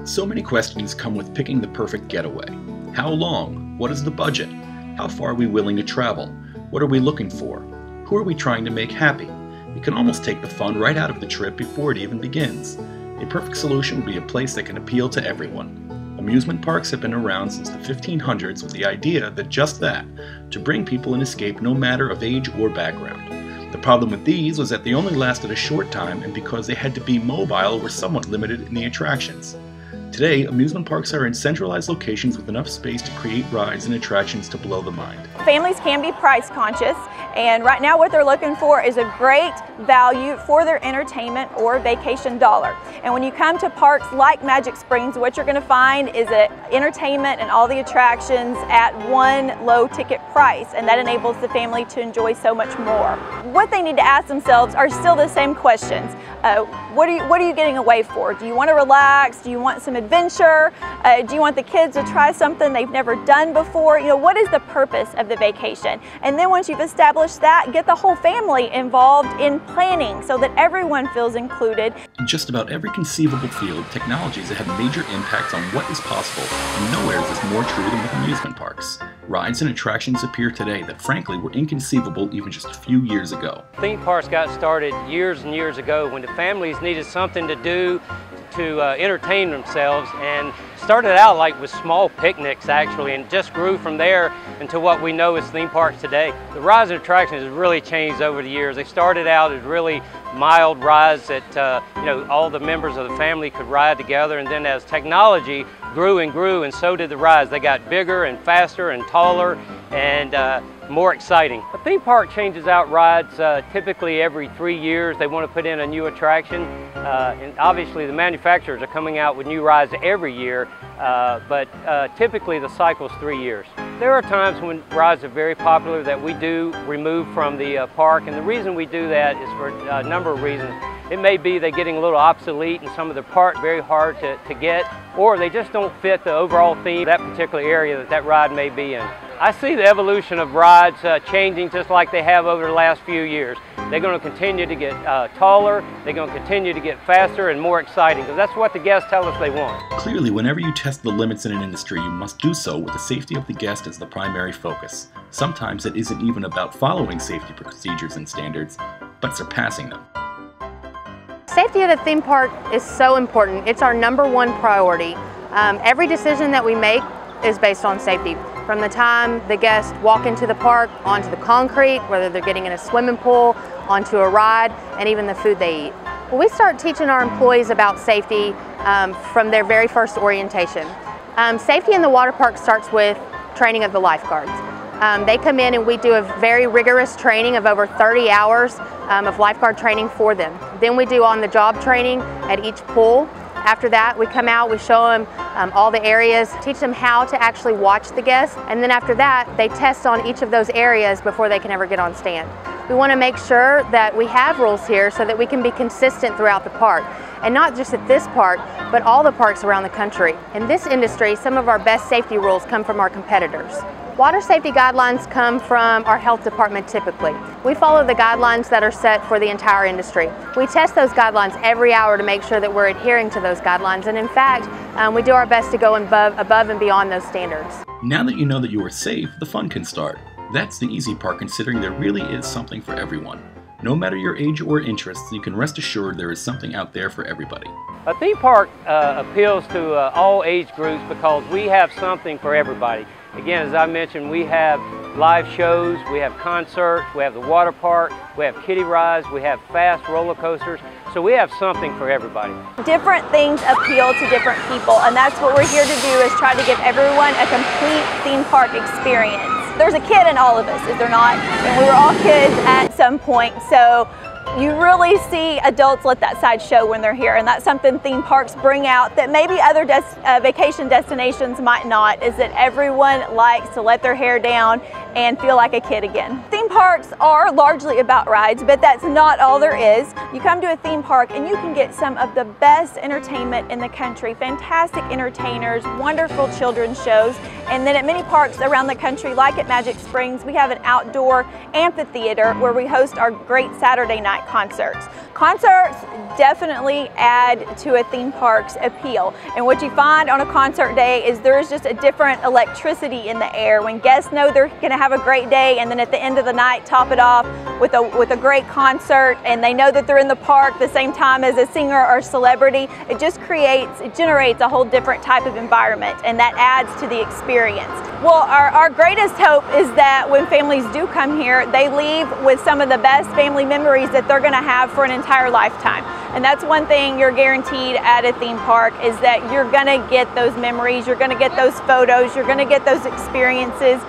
So many questions come with picking the perfect getaway. How long? What is the budget? How far are we willing to travel? What are we looking for? Who are we trying to make happy? It can almost take the fun right out of the trip before it even begins. A perfect solution would be a place that can appeal to everyone. Amusement parks have been around since the 1500s with the idea that just that, to bring people an escape no matter of age or background. The problem with these was that they only lasted a short time, and because they had to be mobile, were somewhat limited in the attractions. Today, amusement parks are in centralized locations with enough space to create rides and attractions to blow the mind. Families can be price conscious, and right now what they're looking for is a great value for their entertainment or vacation dollar. And when you come to parks like Magic Springs, what you're going to find is that entertainment and all the attractions at one low ticket price, and that enables the family to enjoy so much more. What they need to ask themselves are still the same questions. What are you getting away for? Do you want to relax? Do you want some adventure? Do you want the kids to try something they've never done before? You know, what is the purpose of the vacation? And then once you've established that, get the whole family involved in planning so that everyone feels included. In just about every conceivable field, technologies have had major impacts on what is possible, and nowhere is this more true than with amusement parks. Rides and attractions appear today that frankly were inconceivable even just a few years ago. Theme parks got started years and years ago when the families needed something to do to entertain themselves, and started out like with small picnics actually, and just grew from there into what we know as theme parks today. The rides and attractions has really changed over the years. They started out as really mild rides that all the members of the family could ride together, and then as technology grew and grew, and so did the rides. They got bigger and faster and taller and more exciting. A theme park changes out rides typically every 3 years. They want to put in a new attraction, and obviously the manufacturers are coming out with new rides every year, but typically the cycle is 3 years. There are times when rides are very popular that we do remove from the park, and the reason we do that is for a number of reasons. It may be they're getting a little obsolete in some of the park, very hard to get, or they just don't fit the overall theme of that particular area that ride may be in. I see the evolution of rides changing just like they have over the last few years. They're going to continue to get taller, they're going to continue to get faster and more exciting, because that's what the guests tell us they want. Clearly, whenever you test the limits in an industry, you must do so with the safety of the guest as the primary focus. Sometimes it isn't even about following safety procedures and standards, but surpassing them. Safety at a theme park is so important. It's our #1 priority. Every decision that we make is based on safety. From the time the guests walk into the park, onto the concrete, whether they're getting in a swimming pool, onto a ride, and even the food they eat. Well, we start teaching our employees about safety from their very first orientation. Safety in the water park starts with training of the lifeguards. They come in and we do a very rigorous training of over 30 hours of lifeguard training for them. Then we do on-the-job training at each pool. After that, we come out, we show them all the areas, teach them how to actually watch the guests, and then after that, they test on each of those areas before they can ever get on stand. We want to make sure that we have rules here so that we can be consistent throughout the park, and not just at this park, but all the parks around the country. In this industry, some of our best safety rules come from our competitors. Water safety guidelines come from our health department typically. We follow the guidelines that are set for the entire industry. We test those guidelines every hour to make sure that we're adhering to those guidelines, and in fact, we do our best to go above and beyond those standards. Now that you know that you are safe, the fun can start. That's the easy part, considering there really is something for everyone. No matter your age or interests, you can rest assured there is something out there for everybody. A theme park appeals to all age groups because we have something for everybody. Again, as I mentioned, we have live shows, we have concerts, we have the water park, we have kiddie rides, we have fast roller coasters, so we have something for everybody. Different things appeal to different people, and that's what we're here to do, is try to give everyone a complete theme park experience. There's a kid in all of us, is there not? And we were all kids at some point, so you really see adults let that side show when they're here, and that's something theme parks bring out that maybe other vacation destinations might not, is that everyone likes to let their hair down and feel like a kid again. Theme parks are largely about rides, but that's not all there is. You come to a theme park and you can get some of the best entertainment in the country, fantastic entertainers, wonderful children's shows, and then at many parks around the country, like at Magic Springs, we have an outdoor amphitheater where we host our great Saturday night concerts. Concerts definitely add to a theme park's appeal. And what you find on a concert day is there's just a different electricity in the air. When guests know they're gonna have a great day, and then at the end of the night top it off with a great concert, and they know that they're in the park the same time as a singer or celebrity, it generates a whole different type of environment, and that adds to the experience. Well, our greatest hope is that when families do come here, they leave with some of the best family memories that they're gonna have for an entire lifetime. And that's one thing you're guaranteed at a theme park, is that you're gonna get those memories, you're gonna get those photos, you're gonna get those experiences.